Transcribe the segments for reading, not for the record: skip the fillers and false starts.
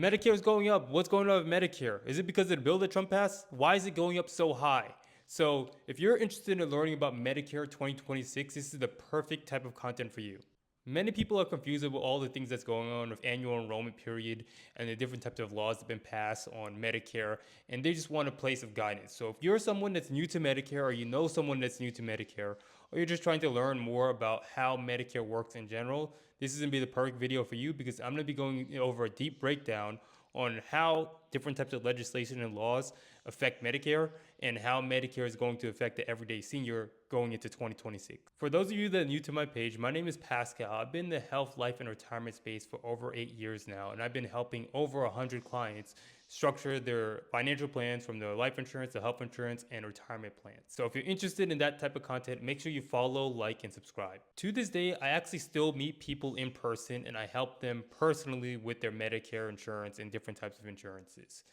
Medicare is going up. What's going on with Medicare? Is it because of the bill that Trump passed? Why is it going up so high? So, if you're interested in learning about Medicare 2026, this is the perfect type of content for you. Many people are confused about all the things that's going on with annual enrollment period and the different types of laws that have been passed on Medicare, and they just want a place of guidance. So if you're someone that's new to Medicare, or you know someone that's new to Medicare, or you're just trying to learn more about how Medicare works in general, this is going to be the perfect video for you because I'm going to be going over a deep breakdown on how different types of legislation and laws affect Medicare and how Medicare is going to affect the everyday senior going into 2026. For those of you that are new to my page, my name is Pascal. I've been in the health, life, and retirement space for over 8 years now, and I've been helping over 100 clients structure their financial plans from their life insurance to health insurance and retirement plans. So if you're interested in that type of content, make sure you follow, like, and subscribe. To this day, I actually still meet people in person and I help them personally with their Medicare insurance and different types of insurances.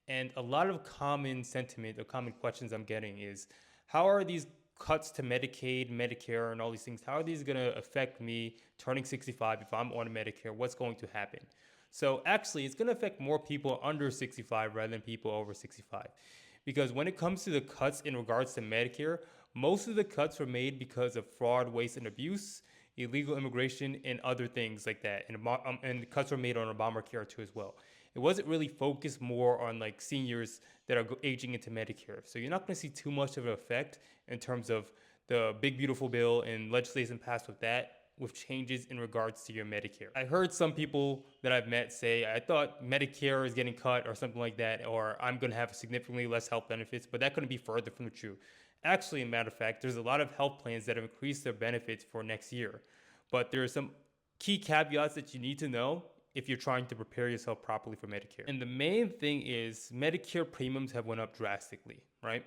And a lot of common sentiment or common questions I'm getting is, how are these cuts to Medicaid, Medicare, and all these things, how are these going to affect me turning 65 if I'm on Medicare? What's going to happen? So actually, it's going to affect more people under 65 rather than people over 65. Because when it comes to the cuts in regards to Medicare, most of the cuts were made because of fraud, waste, and abuse, illegal immigration, and other things like that. And cuts were made on Obamacare too as well. It wasn't really focused more on like seniors that are aging into Medicare. So you're not going to see too much of an effect in terms of the big beautiful bill and legislation passed with that, with changes in regards to your Medicare. I heard some people that I've met say, I thought Medicare is getting cut or something like that, or I'm going to have significantly less health benefits, but that couldn't be further from the truth. Actually, a matter of fact, there's a lot of health plans that have increased their benefits for next year, but there are some key caveats that you need to know if you're trying to prepare yourself properly for Medicare. And the main thing is Medicare premiums have went up drastically, right?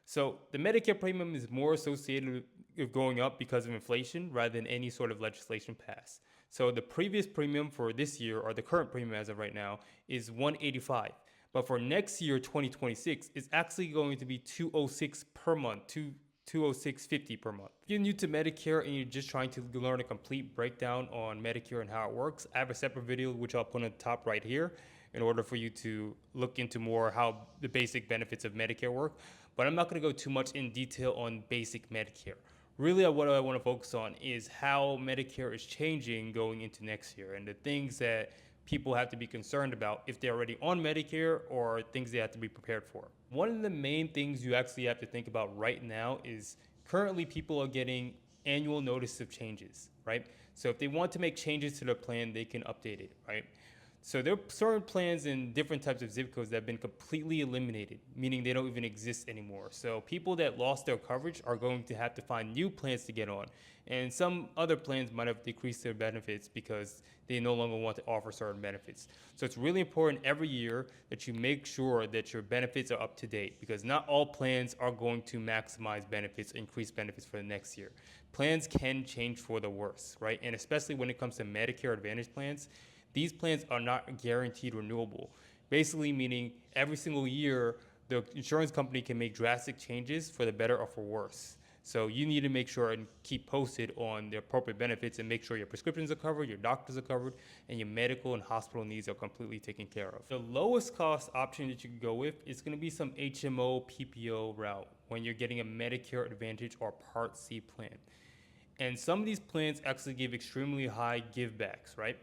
So the Medicare premium is more associated with going up because of inflation rather than any sort of legislation passed. So the previous premium for this year, or the current premium as of right now, is $185. But for next year, 2026, it's actually going to be $206 per month, $206.50 per month. If you're new to Medicare and you're just trying to learn a complete breakdown on Medicare and how it works, I have a separate video which I'll put on the top right here in order for you to look into more how the basic benefits of Medicare work. But I'm not going to go too much in detail on basic Medicare. Really, what I want to focus on is how Medicare is changing going into next year and the things that people have to be concerned about if they're already on Medicare or things they have to be prepared for. One of the main things you actually have to think about right now is currently people are getting annual notice of changes, right? So if they want to make changes to their plan, they can update it, right? So there are certain plans in different types of zip codes that have been completely eliminated, meaning they don't even exist anymore. So people that lost their coverage are going to have to find new plans to get on. And some other plans might have decreased their benefits because they no longer want to offer certain benefits. So it's really important every year that you make sure that your benefits are up to date, because not all plans are going to maximize benefits, increase benefits for the next year. Plans can change for the worse, right? And especially when it comes to Medicare Advantage plans, these plans are not guaranteed renewable. Basically meaning every single year, the insurance company can make drastic changes for the better or for worse. So you need to make sure and keep posted on the appropriate benefits and make sure your prescriptions are covered, your doctors are covered, and your medical and hospital needs are completely taken care of. The lowest cost option that you can go with is going to be some HMO PPO route when you're getting a Medicare Advantage or Part C plan. And some of these plans actually give extremely high givebacks, right?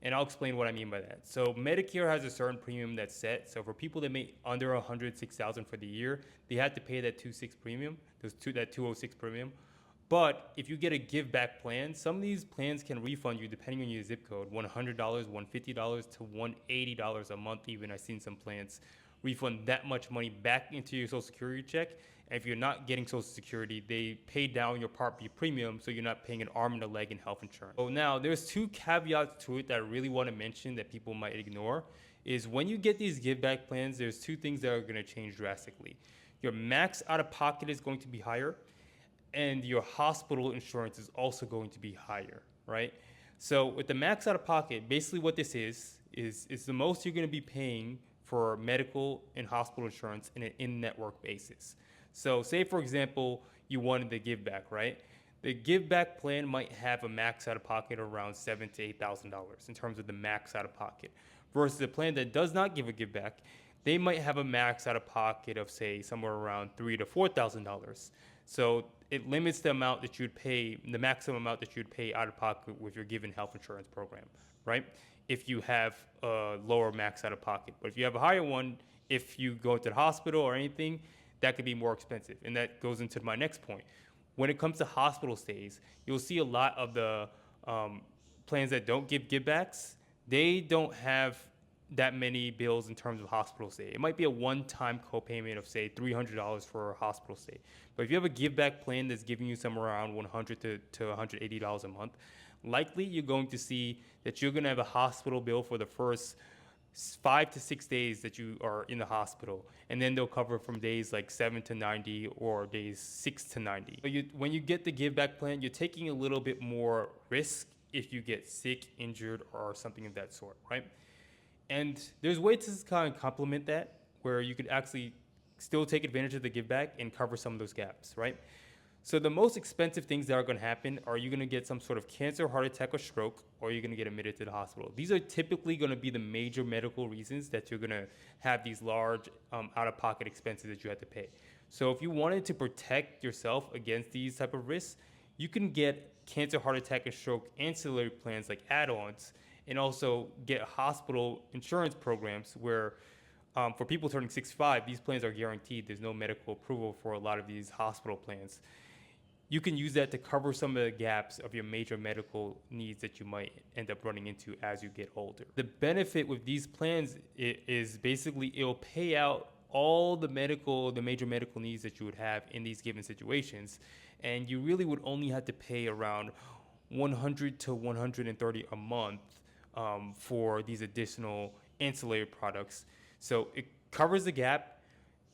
And I'll explain what I mean by that. So Medicare has a certain premium that's set. So for people that make under $106,000 for the year, they have to pay that 26 premium, that 206 premium. But if you get a give back plan, some of these plans can refund you depending on your zip code, $100, $150 to $180 a month. Even I've seen some plans refund that much money back into your Social Security check. And if you're not getting Social Security, they pay down your Part B premium, so you're not paying an arm and a leg in health insurance. So now there's two caveats to it that I really want to mention that people might ignore. Is when you get these give back plans, there's two things that are going to change drastically. Your max out of pocket is going to be higher, and your hospital insurance is also going to be higher, right? So with the max out of pocket, basically what this is the most you're going to be paying for medical and hospital insurance in an in-network basis. So say, for example, you wanted the give back, right? The give back plan might have a max out of pocket around $7,000 to $8,000 in terms of the max out of pocket. versus a plan that does not give a give back, they might have a max out of pocket of say somewhere around $3,000 to $4,000. So it limits the amount that you'd pay, the maximum amount that you'd pay out of pocket with your given health insurance program, right? If you have a lower max out of pocket. But if you have a higher one, if you go to the hospital or anything, that could be more expensive. And that goes into my next point. When it comes to hospital stays, you'll see a lot of the plans that don't give givebacks. They don't have that many bills in terms of hospital stay. It might be a one-time copayment of say $300 for a hospital stay. But if you have a give back plan that's giving you somewhere around $100 to $180 a month, likely you're going to see that you're going to have a hospital bill for the first 5 to 6 days that you are in the hospital, and then they'll cover from days like 7 to 90 or days 6 to 90. But when you get the give back plan, you're taking a little bit more risk if you get sick, injured, or something of that sort, right? And there's ways to kind of complement that where you could actually still take advantage of the give back and cover some of those gaps, right? So the most expensive things that are going to happen are you going to get some sort of cancer, heart attack, or stroke, or you're going to get admitted to the hospital. These are typically going to be the major medical reasons that you're going to have these large out-of-pocket expenses that you have to pay. So if you wanted to protect yourself against these type of risks, you can get cancer, heart attack, and stroke ancillary plans like add-ons, and also get hospital insurance programs where for people turning 65, these plans are guaranteed. There's no medical approval for a lot of these hospital plans. You can use that to cover some of the gaps of your major medical needs that you might end up running into as you get older. The benefit with these plans is basically it'll pay out all the major medical needs that you would have in these given situations, and you really would only have to pay around $100 to $130 a month for these additional ancillary products. So it covers the gap.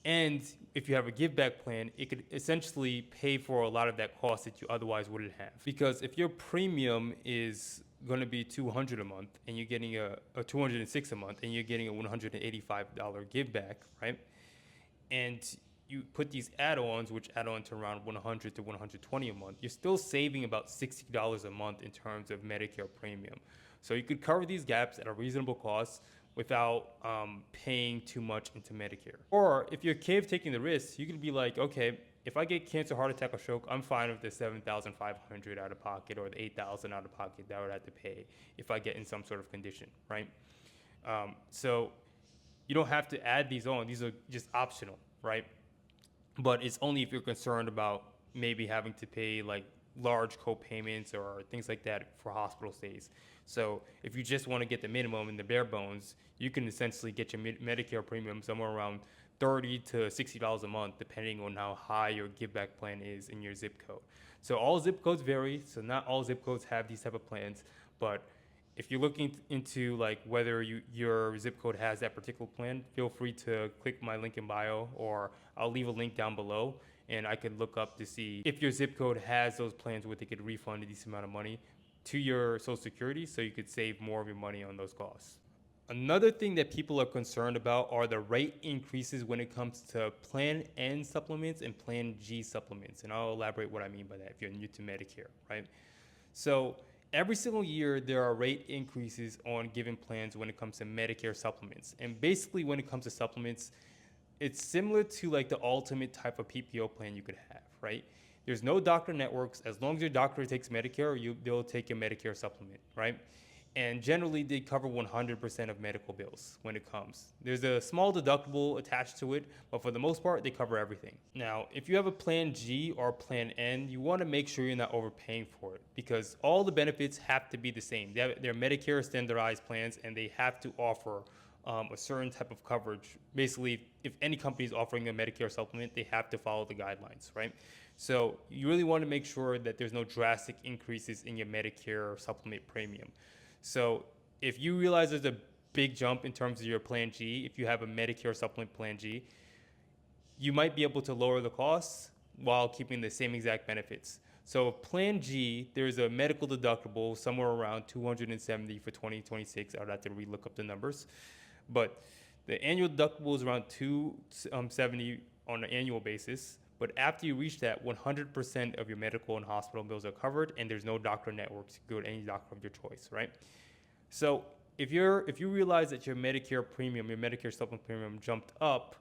And if you have a give back plan, it could essentially pay for a lot of that cost that you otherwise wouldn't have. Because if your premium is going to be $200 a month and you're getting a $206 a month and you're getting a $185 give back, right? And you put these add-ons, which add on to around $100 to $120 a month, you're still saving about $60 a month in terms of Medicare premium. So you could cover these gaps at a reasonable cost without paying too much into Medicare. Or if you're okay with taking the risk, you could be like, okay, if I get cancer, heart attack, or stroke, I'm fine with the $7,500 out of pocket or the $8,000 out of pocket that I would have to pay if I get in some sort of condition, right? So you don't have to add these on. These are just optional, right? But it's only if you're concerned about maybe having to pay like large co-payments or things like that for hospital stays. So if you just want to get the minimum and the bare bones, you can essentially get your Medicare premium somewhere around $30 to $60 a month, depending on how high your give back plan is in your zip code. So all zip codes vary. So not all zip codes have these type of plans, but if you're looking into like whether your zip code has that particular plan, feel free to click my link in bio, or I'll leave a link down below, and I could look up to see if your zip code has those plans where they could refund a decent amount of money to your Social Security so you could save more of your money on those costs. Another thing that people are concerned about are the rate increases when it comes to Plan N supplements and Plan G supplements. And I'll elaborate what I mean by that if you're new to Medicare, right? So every single year, there are rate increases on given plans when it comes to Medicare supplements. And basically when it comes to supplements, it's similar to like the ultimate type of PPO plan you could have, right? There's no doctor networks. As long as your doctor takes Medicare, they'll take a Medicare supplement, right? And generally, they cover 100% of medical bills when it comes. There's a small deductible attached to it, but for the most part, they cover everything. Now, if you have a Plan G or Plan N, you want to make sure you're not overpaying for it because all the benefits have to be the same. They're Medicare standardized plans, and they have to offer a certain type of coverage. Basically, if any company is offering a Medicare supplement, they have to follow the guidelines, right? So you really want to make sure that there's no drastic increases in your Medicare supplement premium. So if you realize there's a big jump in terms of your Plan G, if you have a Medicare supplement Plan G, you might be able to lower the costs while keeping the same exact benefits. So Plan G, there's a medical deductible somewhere around $270 for 2026. I would have to relook up the numbers. But the annual deductible is around $270 on an annual basis. But after you reach that, 100% of your medical and hospital bills are covered, and there's no doctor networks. You go to any doctor of your choice, right? So if you realize that your Medicare premium, your Medicare supplement premium jumped up,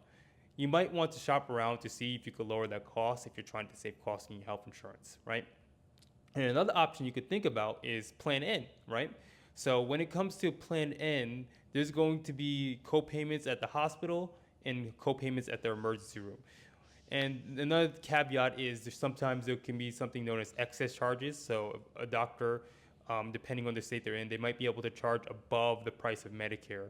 you might want to shop around to see if you could lower that cost if you're trying to save costs in your health insurance, right? And another option you could think about is Plan N, right? So when it comes to Plan N, there's going to be co-payments at the hospital and co-payments at the emergency room. And another caveat is sometimes there can be something known as excess charges. So a doctor, depending on the state they're in, they might be able to charge above the price of Medicare.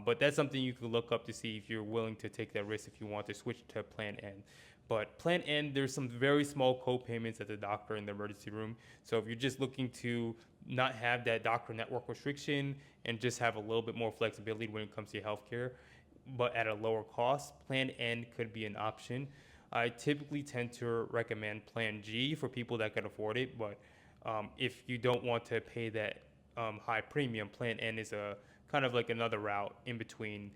But that's something you can look up to see if you're willing to take that risk if you want to switch to Plan N. But Plan N, there's some very small co-payments at the doctor in the emergency room. So if you're just looking to not have that doctor network restriction and just have a little bit more flexibility when it comes to your healthcare, but at a lower cost, Plan N could be an option. I typically tend to recommend Plan G for people that can afford it, but if you don't want to pay that high premium, Plan N is a kind of like another route in between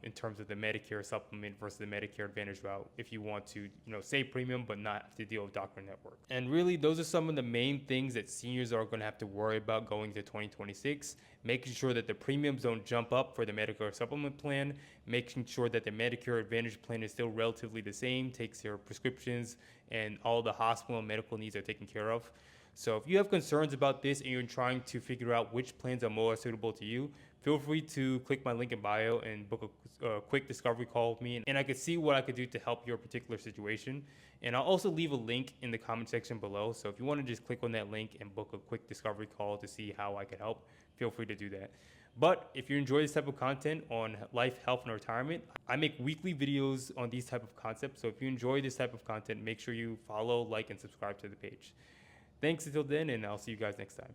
in terms of the Medicare supplement versus the Medicare Advantage route if you want to, save premium but not have to deal with doctor network. And really, those are some of the main things that seniors are going to have to worry about going to 2026. Making sure that the premiums don't jump up for the Medicare supplement plan, making sure that the Medicare Advantage plan is still relatively the same, takes your prescriptions and all the hospital and medical needs are taken care of. So if you have concerns about this and you're trying to figure out which plans are more suitable to you, feel free to click my link in bio and book a quick discovery call with me, and I could see what I could do to help your particular situation. And I'll also leave a link in the comment section below. So if you want to just click on that link and book a quick discovery call to see how I could help, feel free to do that. But if you enjoy this type of content on life, health, and retirement, I make weekly videos on these type of concepts. So if you enjoy this type of content, make sure you follow, like, and subscribe to the page. Thanks until then, and I'll see you guys next time.